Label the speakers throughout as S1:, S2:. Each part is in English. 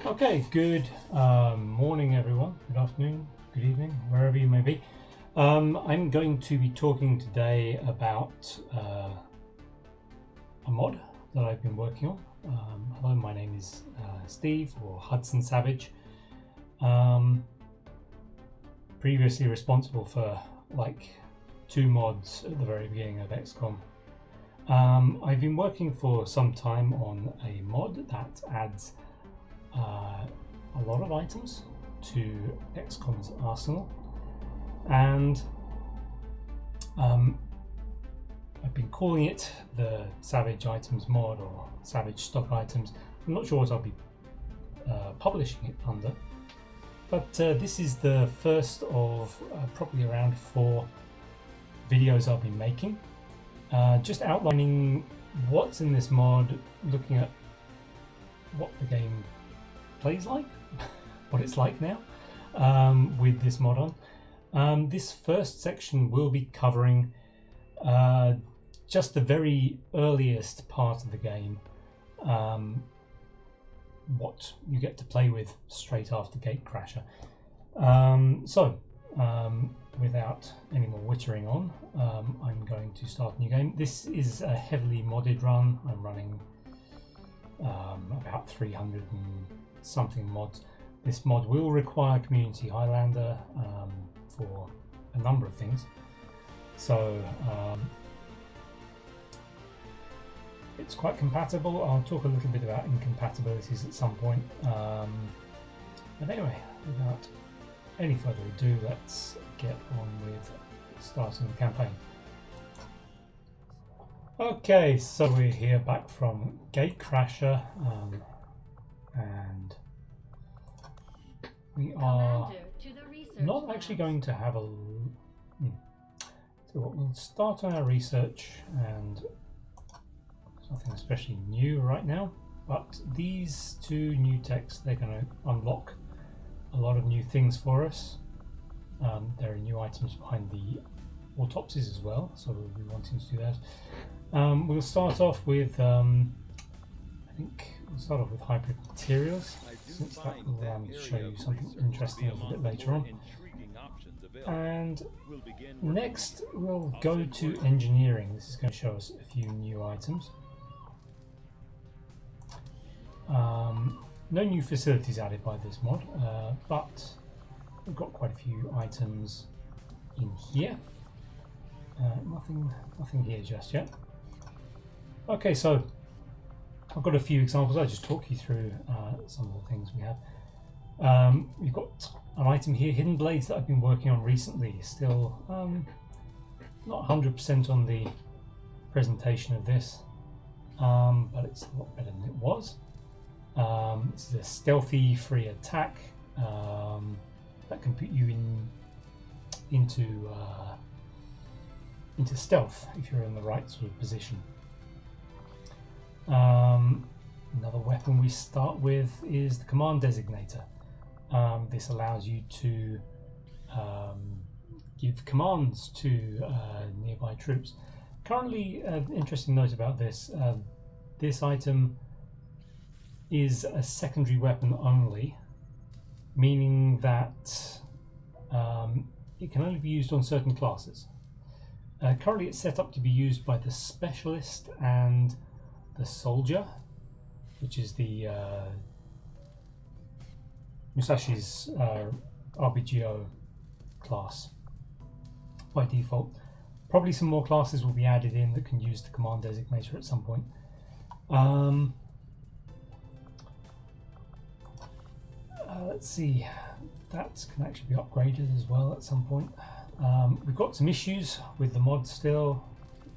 S1: Okay, good morning everyone, good afternoon, good evening, wherever you may be. I'm going to be talking today about a mod that I've been working on. Hello, my name is Steve, or Hudson Savage. Previously responsible for like 2 mods at the very beginning of XCOM. I've been working for some time on a mod that adds a lot of items to XCOM's arsenal, and I've been calling it the Savage Items mod or Savage Stock Items. I'm not sure what I'll be publishing it under, but this is the first of probably around 4 videos I'll be making, just outlining what's in this mod, looking at what the game plays like, what it's like now with this mod on. This first section will be covering just the very earliest part of the game, what you get to play with straight after Gatecrasher. Without any more wittering on, I'm going to start a new game. This is a heavily modded run. I'm running about 300 and something mods. This mod will require Community Highlander for a number of things, so it's quite compatible. I'll talk a little bit about incompatibilities at some point, but anyway, without any further ado, let's get on with starting the campaign. Okay, so we're here back from Gatecrasher, and we are not actually going to have a... So we'll start on our research, and nothing especially new right now, but these 2 new techs, they're going to unlock a lot of new things for us. There are new items behind the autopsies as well, so we'll be wanting to do that. We'll start off with, I think we'll start off with hybrid materials, since that will allow me to show you something interesting a little bit later on. And next we'll go to engineering. This is going to show us a few new items. No new facilities added by this mod, but we've got quite a few items in here. Nothing here just yet. Okay, so I've got a few examples. I'll just talk you through some of the things we have. We've got an item here, hidden blades, that I've been working on recently. Still not 100% on the presentation of this, but it's a lot better than it was. This is a stealthy free attack that can put you into stealth if you're in the right sort of position. Another weapon we start with is the command designator. This allows you to give commands to nearby troops. Currently, interesting note about this, this item is a secondary weapon only, meaning that it can only be used on certain classes. Currently it's set up to be used by the specialist and the soldier, which is the Musashi's RBGO class by default. Probably some more classes will be added in that can use the command designator at some point. Let's see, that can actually be upgraded as well at some point. We've got some issues with the mod still.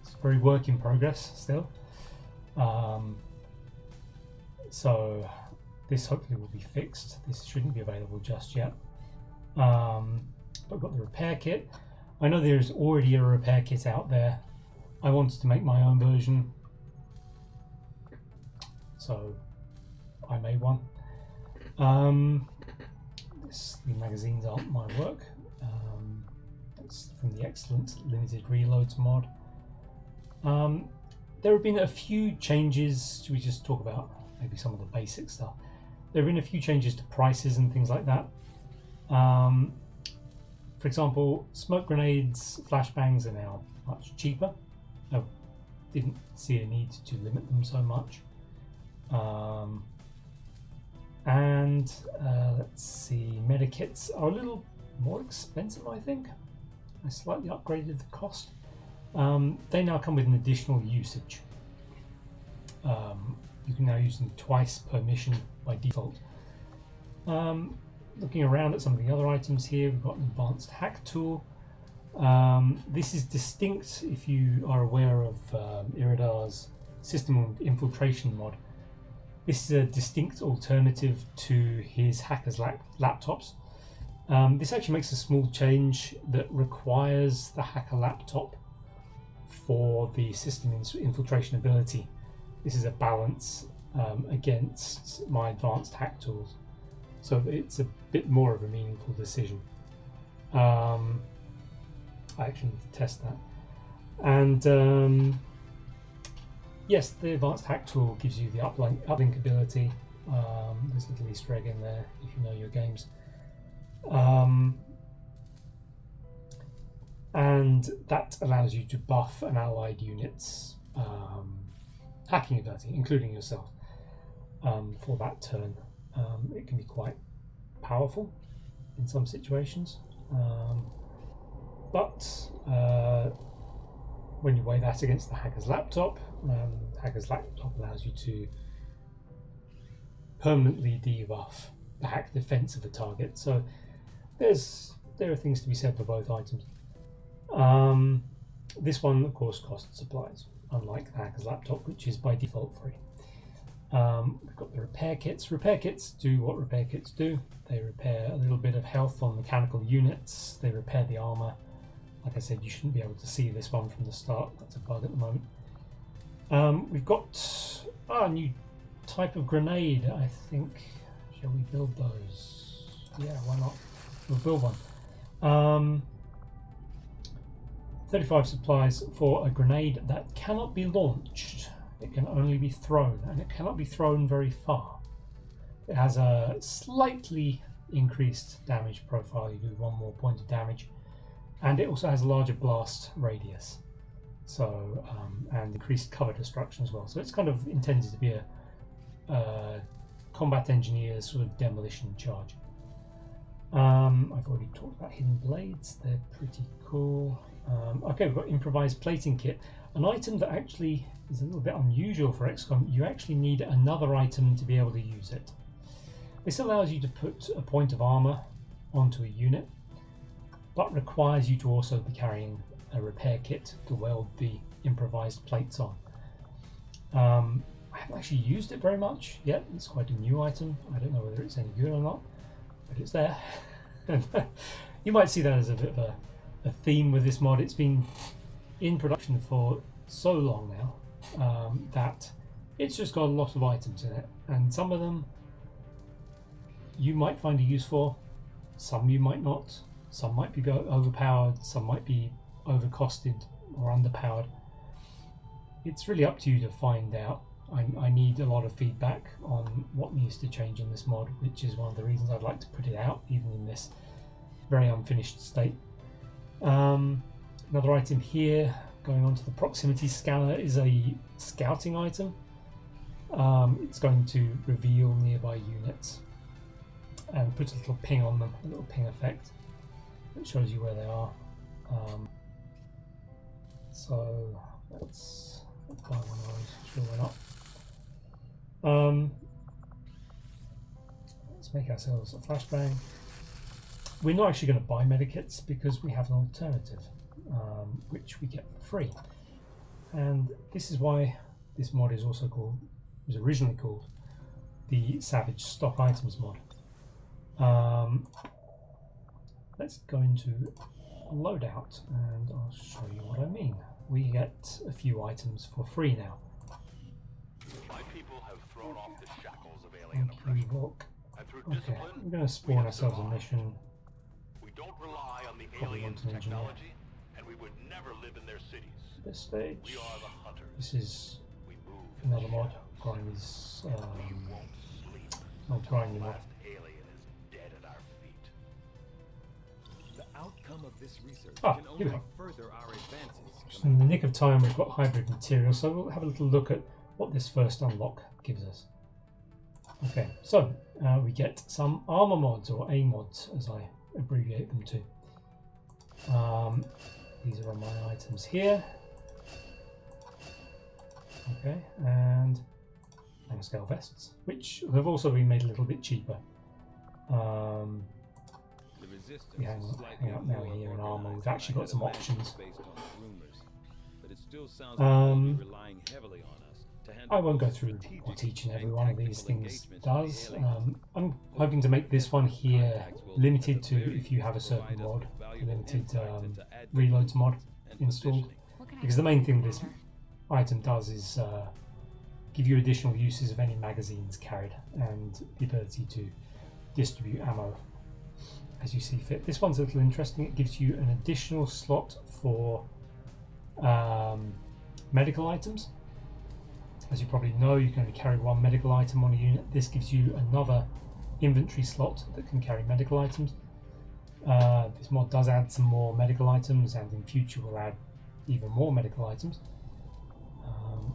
S1: It's a very work in progress still. So this hopefully will be fixed. This shouldn't be available just yet. But I've got the repair kit. I know there's already a repair kit out there. I wanted to make my own version, so I made one. The magazines aren't my work. It's from the excellent limited reloads mod. There have been a few changes. Should we just talk about maybe some of the basic stuff? there have been a few changes to prices and things like that. For example, smoke grenades, flashbangs are now much cheaper. I didn't see a need to limit them so much. Let's see, medikits are a little more expensive, I think. I slightly upgraded the cost. They now come with an additional usage. You can now use them twice per mission by default. Looking around at some of the other items here, we've got an advanced hack tool. This is distinct if you are aware of Iridar's system infiltration mod. This is a distinct alternative to his hacker's laptops. This actually makes a small change that requires the hacker laptop for the system infiltration ability. This is a balance against my advanced hack tools, so it's a bit more of a meaningful decision. I actually need to test that. And yes, the advanced hack tool gives you the uplink ability. There's a little Easter egg in there if you know your games. And that allows you to buff an allied unit's hacking ability, including yourself, for that turn. It can be quite powerful in some situations, but when you weigh that against the hacker's laptop, the hacker's laptop allows you to permanently debuff the hack defense of a target. So there are things to be said for both items. This one, of course, costs supplies, unlike the hacker's laptop, which is by default free. We've got the repair kits. Repair kits do what repair kits do. They repair a little bit of health on mechanical units. They repair the armor. Like I said, you shouldn't be able to see this one from the start. That's a bug at the moment. We've got a new type of grenade, I think. Shall we build those? Yeah, why not? We'll build one. 35 supplies for a grenade that cannot be launched. It can only be thrown, and it cannot be thrown very far. It has a slightly increased damage profile. You do 1 more point of damage, and it also has a larger blast radius, so and increased cover destruction as well. So it's kind of intended to be a combat engineer's sort of demolition charge. I've already talked about hidden blades. They're pretty cool. Okay, we've got improvised plating kit, an item that actually is a little bit unusual for XCOM. You actually need another item to be able to use it. This allows you to put a point of armor onto a unit, but requires you to also be carrying a repair kit to weld the improvised plates on. I haven't actually used it very much yet. It's quite a new item. I don't know whether it's any good or not, but it's there. You might see that as a bit of a theme with this mod. It's been in production for so long now that it's just got a lot of items in it, and some of them you might find a use for, some you might not. Some might be overpowered, some might be overcosted or underpowered. It's really up to you to find out. I need a lot of feedback on what needs to change in this mod, which is one of the reasons I'd like to put it out, even in this very unfinished state. Another item here, going on to the proximity scanner, is a scouting item. It's going to reveal nearby units and put a little ping on them, a little ping effect that shows you where they are. So let's buy one of those. Sure, why not? Let's make ourselves a flashbang. We're not actually going to buy medikits because we have an alternative, which we get for free. And this is why this mod is also called, was originally called, the Savage Stock Items mod. Let's go into loadout and I'll show you what I mean. We get a few items for free now.
S2: My people have thrown off the shackles of alien oppression.
S1: Okay, we're going to spawn ourselves a mission.
S2: We don't rely on the
S1: Probably
S2: alien
S1: want an engineer.
S2: technology, and we would never live in their cities.
S1: This stage.
S2: We are the hunters.
S1: This is
S2: We move in
S1: another
S2: the
S1: mod.
S2: shadows.
S1: Got these
S2: We won't sleep.
S1: I'll grind you
S2: The
S1: up.
S2: last alien is dead at our feet.
S3: The outcome of this research
S1: Ah,
S3: can
S1: here we
S3: only
S1: go.
S3: further our advances.
S1: Just in the nick of time, we've got hybrid material, so we'll have a little look at what this first unlock gives us. Okay, so we get some armor mods, or A mods as I abbreviate them to. These are on my items here. Okay, and nanoscale vests, which have also been made a little bit cheaper.
S3: The resistance
S1: We hang
S3: is
S1: up
S3: slightly
S1: now
S3: more
S1: here in armor.
S3: organized
S1: We've
S3: than
S1: actually
S3: I
S1: got
S3: had
S1: some
S3: imagined
S1: options.
S3: based on rumors. But it still sounds like they'll be relying heavily on us to handle
S1: I won't go
S3: both
S1: through
S3: strategic
S1: what each and every
S3: and
S1: one of these
S3: tactical
S1: things
S3: engagements with
S1: does.
S3: the aliens.
S1: I'm hoping to make this one here
S3: Contacts will,
S1: limited
S3: at the
S1: to
S3: very
S1: if you have a
S3: least,
S1: certain
S3: provide us
S1: mod,
S3: with
S1: a
S3: valuable
S1: limited
S3: insights into ad
S1: reloads mod
S3: and
S1: installed.
S3: positioning.
S1: Because the main thing this item does is give you additional uses of any magazines carried and the ability to distribute ammo as you see fit. This one's a little interesting. It gives you an additional slot for medical items. As you probably know, you can only carry one medical item on a unit. This gives you another inventory slot that can carry medical items. This mod does add some more medical items, and in future will add even more medical items.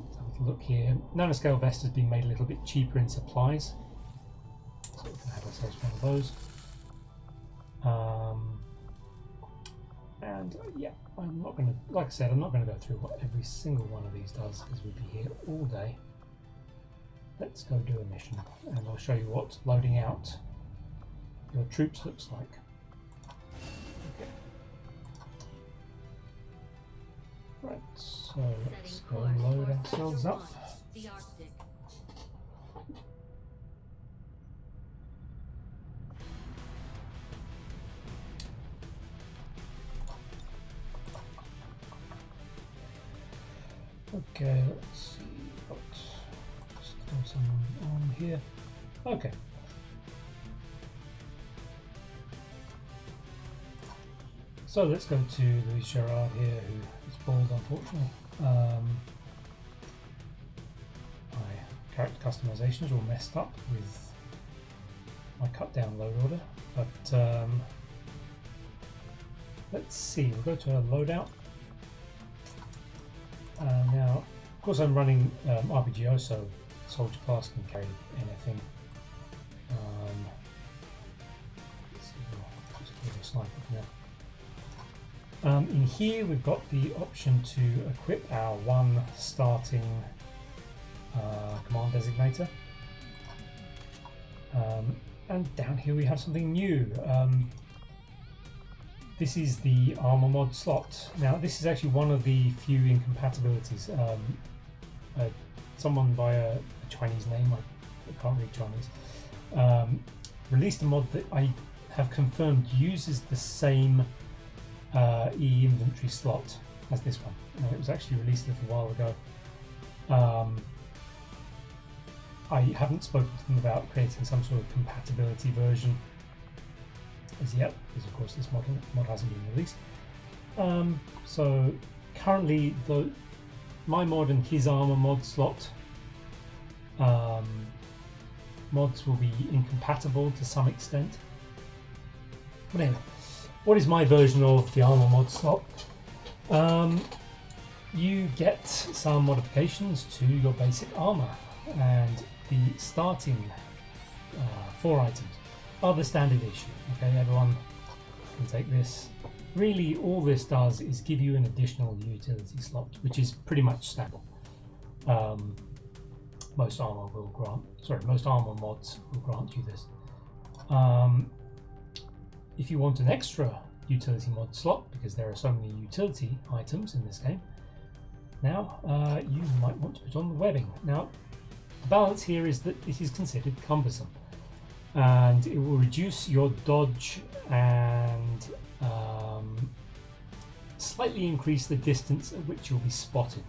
S1: Let's have a little look here. Nanoscale vest has been made a little bit cheaper in supplies, so we can have ourselves one of those. And yeah, I'm not going to, like I said, I'm not going to go through what every single one of these does because we'd be here all day. Let's go do a mission, and I'll show you what loading out your troops looks like. Okay. Right, so let's go load ourselves up.
S4: The Arctic.
S1: Okay, let's see what still someone on here. Okay. So let's go to Louis Gerard here, who is bald, unfortunately. My character customizations are all messed up with my cut down load order, but let's see, we'll go to a loadout. Now, of course, I'm running RPGO, so soldier class can carry anything. Let's see, we'll just give a sniper for now. In here, we've got the option to equip our one starting command designator. And down here, we have something new. This is the armor mod slot. Now, this is actually one of the few incompatibilities. Someone by a Chinese name, I can't read Chinese, released a mod that I have confirmed uses the same e-inventory slot as this one. It was actually released a little while ago. I haven't spoken to them about creating some sort of compatibility version as yet, because of course this mod hasn't been released. So currently my mod and his armor mod slot mods will be incompatible to some extent. But anyway, what is my version of the armor mod slot? You get some modifications to your basic armor, and the starting 4 items are the standard issue. Okay, everyone can take this. Really, all this does is give you an additional utility slot, which is pretty much standard. Most armor mods will grant you this. If you want an extra utility mod slot, because there are so many utility items in this game, now you might want to put on the webbing. Now, the balance here is that it is considered cumbersome, and it will reduce your dodge and slightly increase the distance at which you'll be spotted.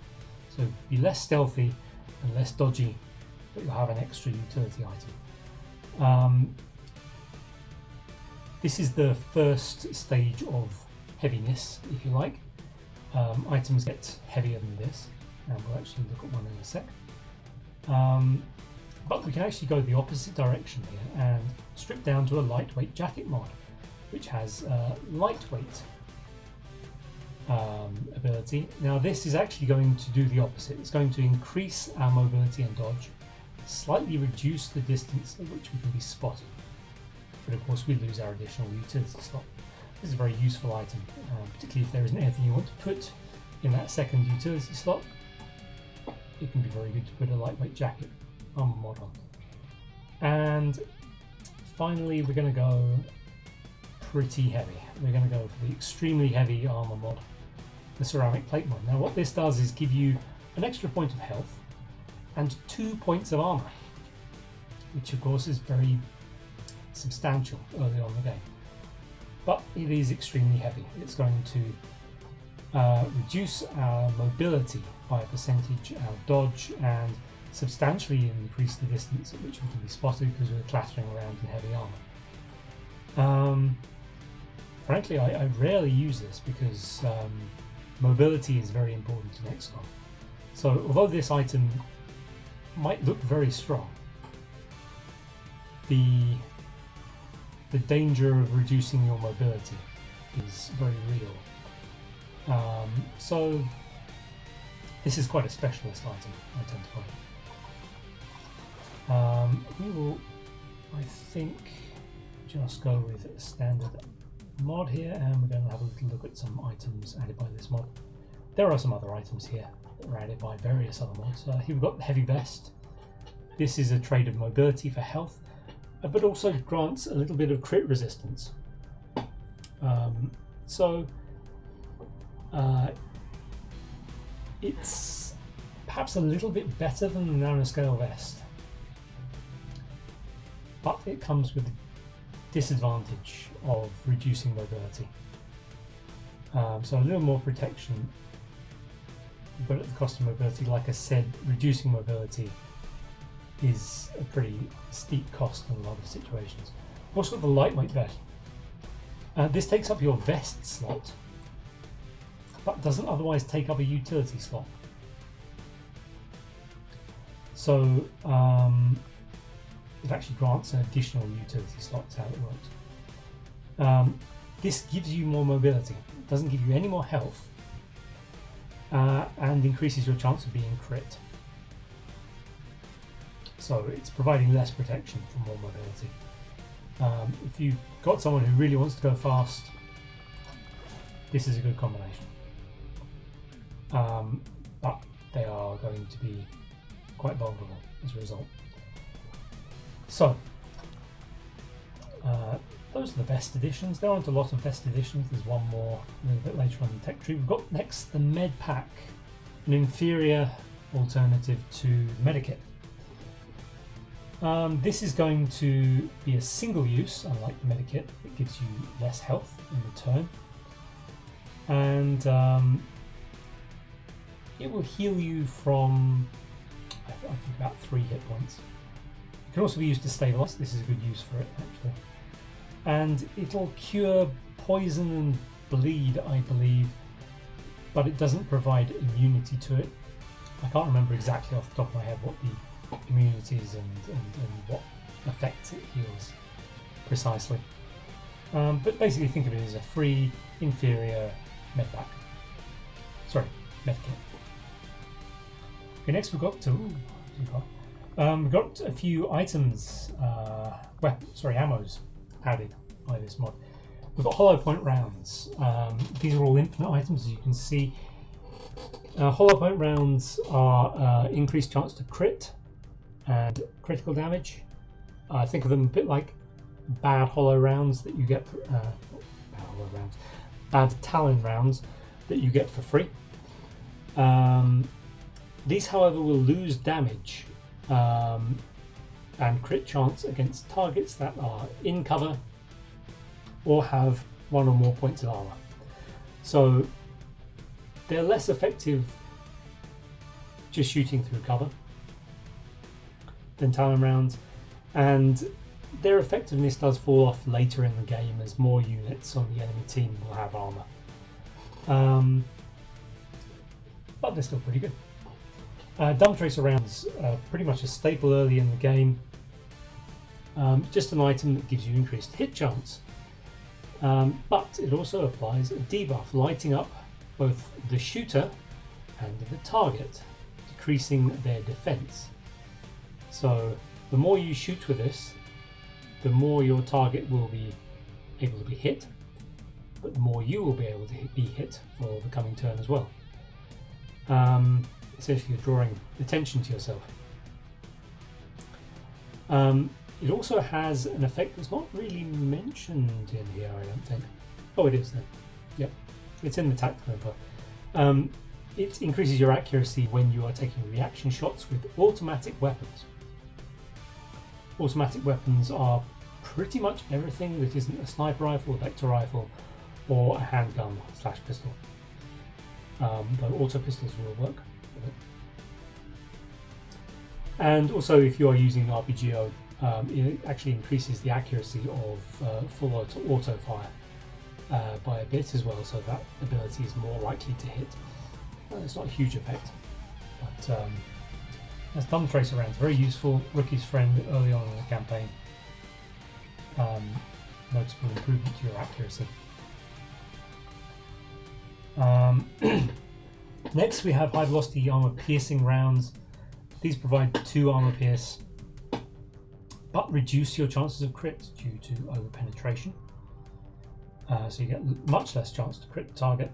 S1: So be less stealthy and less dodgy, but you'll have an extra utility item. This is the first stage of heaviness, if you like. Items get heavier than this, and we'll actually look at one in a sec. But we can actually go the opposite direction here and strip down to a lightweight jacket mod, which has lightweight ability. Now this is actually going to do the opposite. It's going to increase our mobility and dodge, slightly reduce the distance at which we can be spotted, but of course we lose our additional utility slot. This is a very useful item, particularly if there isn't anything you want to put in that second utility slot. It can be very good to put a lightweight jacket armor mod on. And finally we're going to go pretty heavy. We're going to go for the extremely heavy armor mod, the ceramic plate mod. Now what this does is give you an extra point of health and 2 points of armor, which of course is very substantial early on in the game. But it is extremely heavy. It's going to reduce our mobility by a percentage, our dodge, and substantially increase the distance at which we can be spotted because we're clattering around in heavy armor. Frankly, I rarely use this because mobility is very important in XCOM. So although this item might look very strong, the danger of reducing your mobility is very real. So this is quite a specialist item, I tend to find. We will, I think, just go with a standard mod here, and we're going to have a little look at some items added by this mod. There are some other items here that are added by various other mods. Here we've got the heavy vest. This is a trade of mobility for health, but also grants a little bit of crit resistance. It's perhaps a little bit better than the nanoscale vest, but it comes with the disadvantage of reducing mobility. So a little more protection, but at the cost of mobility. Like I said, reducing mobility is a pretty steep cost in a lot of situations. We've also got the lightweight vest. This takes up your vest slot, but doesn't otherwise take up a utility slot. So it actually grants an additional utility slot. That's how it works. This gives you more mobility. It doesn't give you any more health, and increases your chance of being crit. So it's providing less protection for more mobility. If you've got someone who really wants to go fast, this is a good combination. But they are going to be quite vulnerable as a result. So, those are the vest editions. There aren't a lot of vest editions. There's one more a little bit later on in the tech tree. We've got next the med pack, an inferior alternative to the medikit. This is going to be a single use, unlike the medikit. It gives you less health in return, and it will heal you from, I think, about 3 hit points. It can also be used to stabilize. This is a good use for it, actually. And it'll cure poison and bleed, I believe, but it doesn't provide immunity to it. I can't remember exactly off the top of my head what the immunity is and what effects it heals precisely. But basically think of it as a free, inferior medpack. Sorry, medkit. Okay, next we've got we've got a few items, ammos added by this mod. We've got hollow point rounds. These are all infinite items, as you can see. Hollow point rounds are increased chance to crit and critical damage. Think of them a bit like bad hollow rounds that you get for bad talon rounds that you get for free. These, however, will lose damage and crit chance against targets that are in cover or have 1 or more points of armor. So they're less effective just shooting through cover than talon rounds, and their effectiveness does fall off later in the game as more units on the enemy team will have armor. But they're still pretty good. Dump tracer rounds are pretty much a staple early in the game. Just an item that gives you increased hit chance. But it also applies a debuff, lighting up both the shooter and the target, decreasing their defense. So the more you shoot with this, the more your target will be able to be hit, but the more you will be able to be hit for the coming turn as well. Essentially you're drawing attention to yourself. It also has an effect that's not really mentioned in here, I don't think. Oh, it is then. Yep, it's in the tactical info. It increases your accuracy when you are taking reaction shots with automatic weapons. Automatic weapons are pretty much everything that isn't a sniper rifle, a vector rifle, or a handgun / pistol. Though auto pistols will work with it. And also, if you are using RPGO, it actually increases the accuracy of full auto fire by a bit as well, so that ability is more likely to hit. It's not a huge effect, but as dump tracer rounds, very useful. Rookie's friend early on in the campaign. Noticeable improvement to your accuracy. Next we have high velocity armor piercing rounds. These provide 2 armor pierce, but reduce your chances of crit due to over penetration. So you get much less chance to crit the target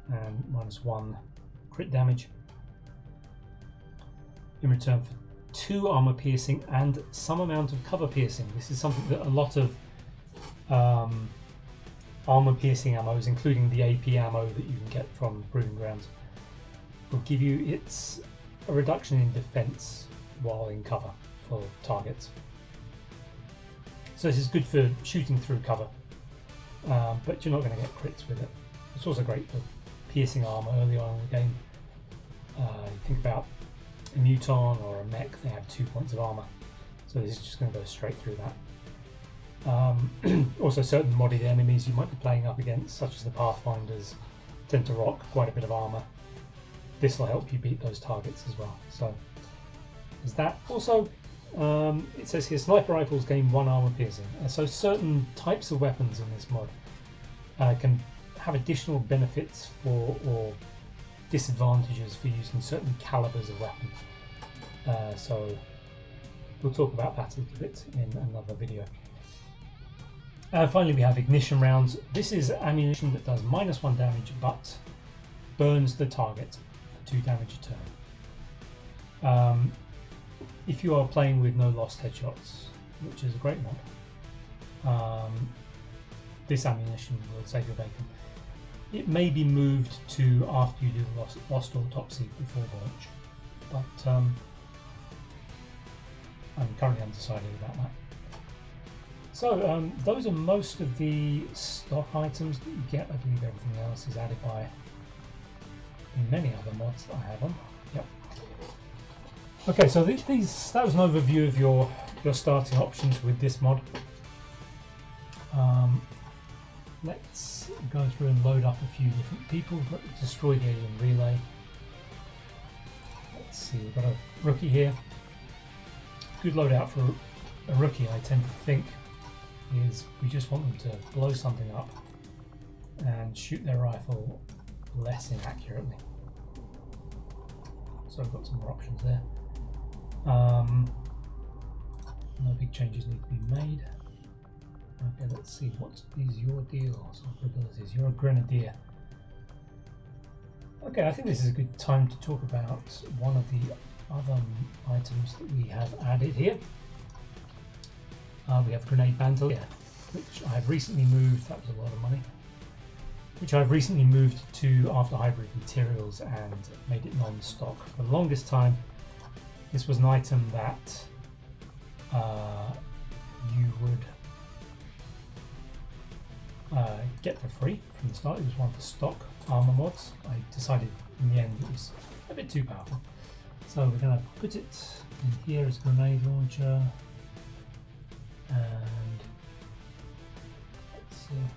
S1: and -1 crit damage. In return for 2 armor piercing and some amount of cover piercing. This is something that a lot of armor piercing ammos, including the AP ammo that you can get from Proving Grounds, will give you. It's a reduction in defense while in cover for targets. So this is good for shooting through cover, but you're not going to get crits with it. It's also great for piercing armor early on in the game. You think about a Muton or a mech, they have 2 points of armor, so this is just going to go straight through that. Also, certain modded enemies you might be playing up against, such as the Pathfinders, tend to rock quite a bit of armor. This will help you beat those targets as well. So there's that. Also, it says here sniper rifles gain 1 armor piercing. So certain types of weapons in this mod can have additional benefits for or disadvantages for using certain calibers of weapons. So we'll talk about that a little bit in another video. Finally, we have ignition rounds. This is ammunition that does -1 damage but burns the target for 2 damage a turn. If you are playing with no lost headshots, which is a great mod, this ammunition will save your bacon. It may be moved to after you do the lost autopsy before launch, but I'm currently undecided about that. So those are most of the stock items that you get. I believe everything else is added by many other mods that I have on. Yep. Okay, so that was an overview of your starting options with this mod. Let's go through and load up a few different people. Destroy the alien relay. Let's see, we've got a rookie here. Good loadout for a rookie, I tend to think, is we just want them to blow something up and shoot their rifle less inaccurately. So we've got some more options there. No big changes need to be made. Okay, let's see, what is your deal? Abilities. You're a grenadier. Okay, I think this is a good time to talk about one of the other items that we have added here. We have Grenade Bandolier, which I've recently moved. That was a lot of money. Which I've recently moved to After Hybrid Materials and made it non-stock. For the longest time, this was an item that you would get for free from the start. It was one of the stock armor mods. I decided in the end it was a bit too powerful. So we're going to put it in here as a grenade launcher. And let's see,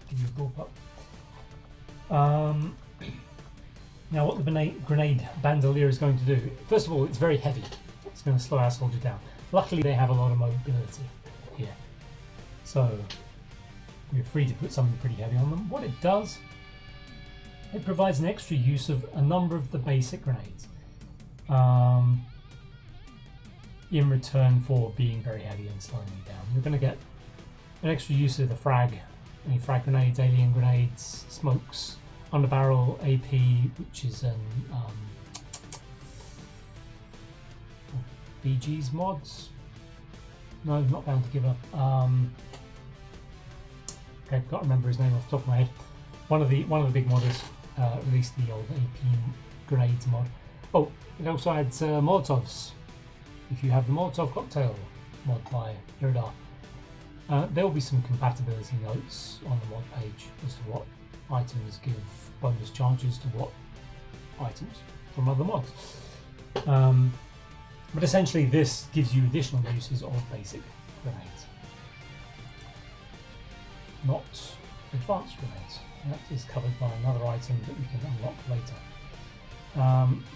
S1: give you a ballpark. Now what the grenade bandolier is going to do, first of all, it's very heavy. It's going to slow our soldier down. Luckily they have a lot of mobility here, so we're free to put something pretty heavy on them. What it does, it provides an extra use of a number of the basic grenades in return for being very heavy and slowing you down. You're going to get an extra use of the any frag grenades, alien grenades, smokes, underbarrel AP, which is an BG's mods. No, not Bounty Giver. Okay, can't remember his name off the top of my head. One of the big modders released the old AP grenades mod. Oh, it also adds Molotovs. If you have the Molotov cocktail mod by Iridar, there will be some compatibility notes on the mod page as to what items give bonus charges to what items from other mods. But essentially this gives you additional uses of basic grenades, not advanced grenades. That is covered by another item that we can unlock later.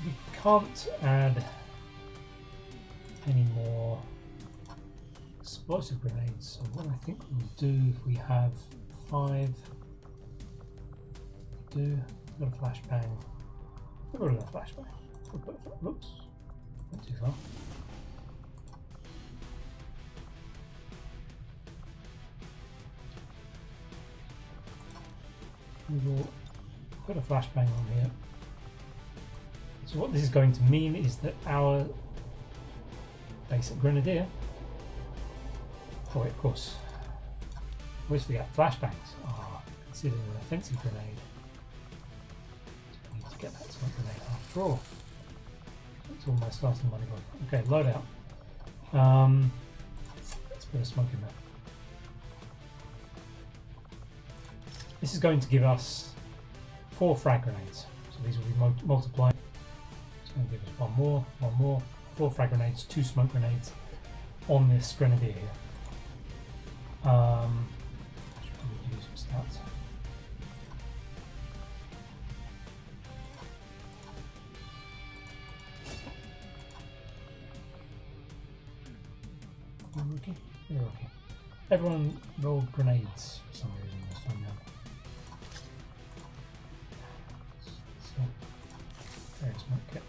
S1: We can't add any more explosive grenades, so what I think we'll do, if we have 5, we've got a flashbang. We've got a flashbang. Oops, not too far. We will put a flashbang on here. So what this is going to mean is that our basic grenadier, of course, always forget flashbangs are considered an offensive grenade. I need to get that smoke grenade after all. That's all my starting money gone. Okay, loadout. Let's put a smoke in there. This is going to give us 4 frag grenades. So these will be multiplied. It's going to give us one more, 4 frag grenades, 2 smoke grenades on this grenadier here. Should probably use some stats. Rookie? You're a rookie. Everyone rolled grenades for some reason this time round. Very smoke kit.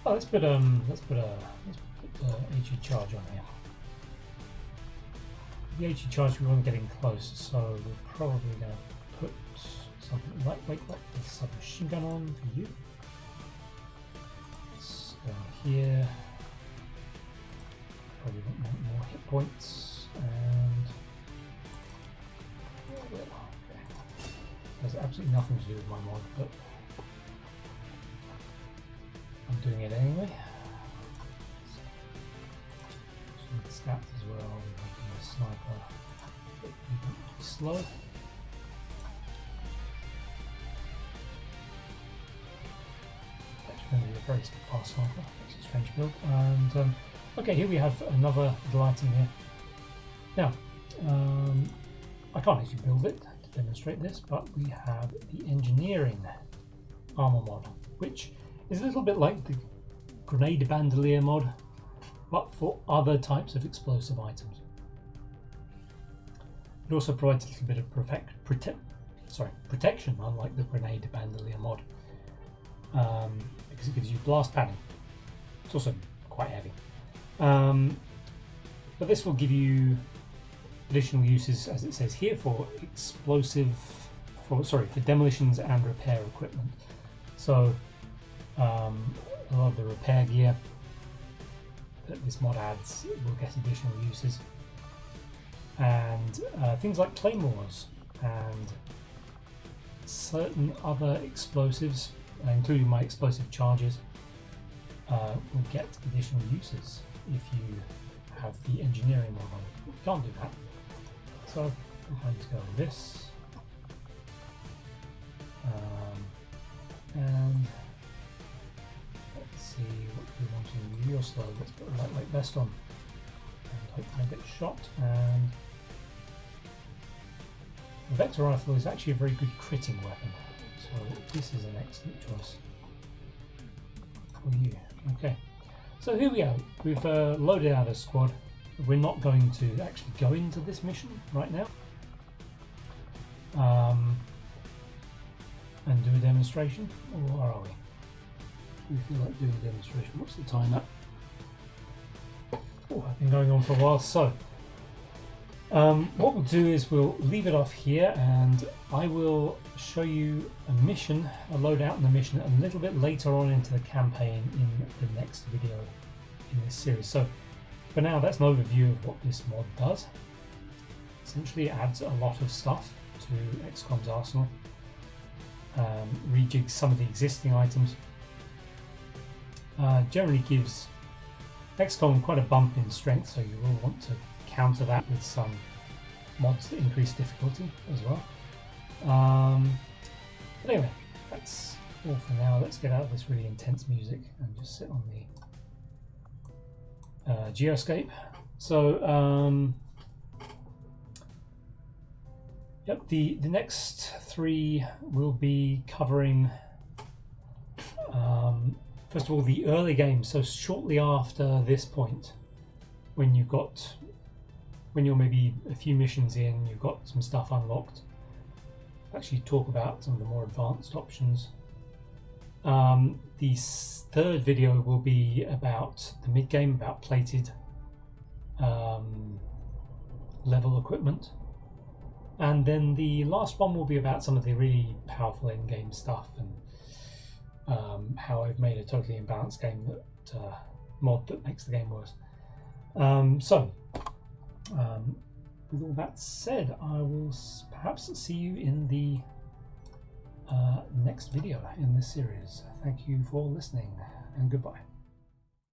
S1: Oh, let's put HE charge on here. The HE charge, we want to get in close, so we're probably going to put something lightweight like the submachine gun on for you. Let's go here. Probably want more hit points and okay. There's absolutely nothing to do with my mod, but I'm doing it anyway. Some stats as well. Making a sniper slow. Actually, going to be a very fast sniper. That's a strange build. And okay, here we have another little item here. Now, I can't actually build it to demonstrate this, but we have the engineering armor mod, which is a little bit like the grenade bandolier mod, but for other types of explosive items. It also provides a little bit of protection, unlike the grenade bandolier mod, because it gives you blast padding. It's also quite heavy. But this will give you additional uses, as it says here, for for demolitions and repair equipment. So a lot of the repair gear that this mod adds will get additional uses, and things like claymores and certain other explosives, including my explosive charges, will get additional uses if you have the engineering mod on. You can't do that, so I'm going to go with this, and let's see what we want to use. You're slow. Let's put a lightweight vest on and hope I get shot. And the vector rifle is actually a very good critting weapon, so this is an excellent choice. for you. Okay, so here we go. We've loaded out a squad. We're not going to actually go into this mission right now and do a demonstration, or are we? Do we feel like doing a demonstration? What's the time at? Oh, I've been going on for a while. So what we'll do is we'll leave it off here, and I will show you a mission, a loadout and a mission a little bit later on into the campaign in the next video in this series. So for now, that's an overview of what this mod does. Essentially, it adds a lot of stuff to XCOM's arsenal, rejigs some of the existing items, generally gives XCOM quite a bump in strength, so you will want to counter that with some mods that increase difficulty as well. But anyway, that's all for now. Let's get out of this really intense music and just sit on the geoscape. So yep, the next three will be covering first of all the early game, so shortly after this point, when you're maybe a few missions in, you've got some stuff unlocked. Actually talk about some of the more advanced options. The third video will be about the mid game, about plated level equipment, and then the last one will be about some of the really powerful end game stuff and how I've made a totally imbalanced game that mod that makes the game worse. With all that said, I will perhaps see you in the next video in this series. Thank you for listening, and goodbye.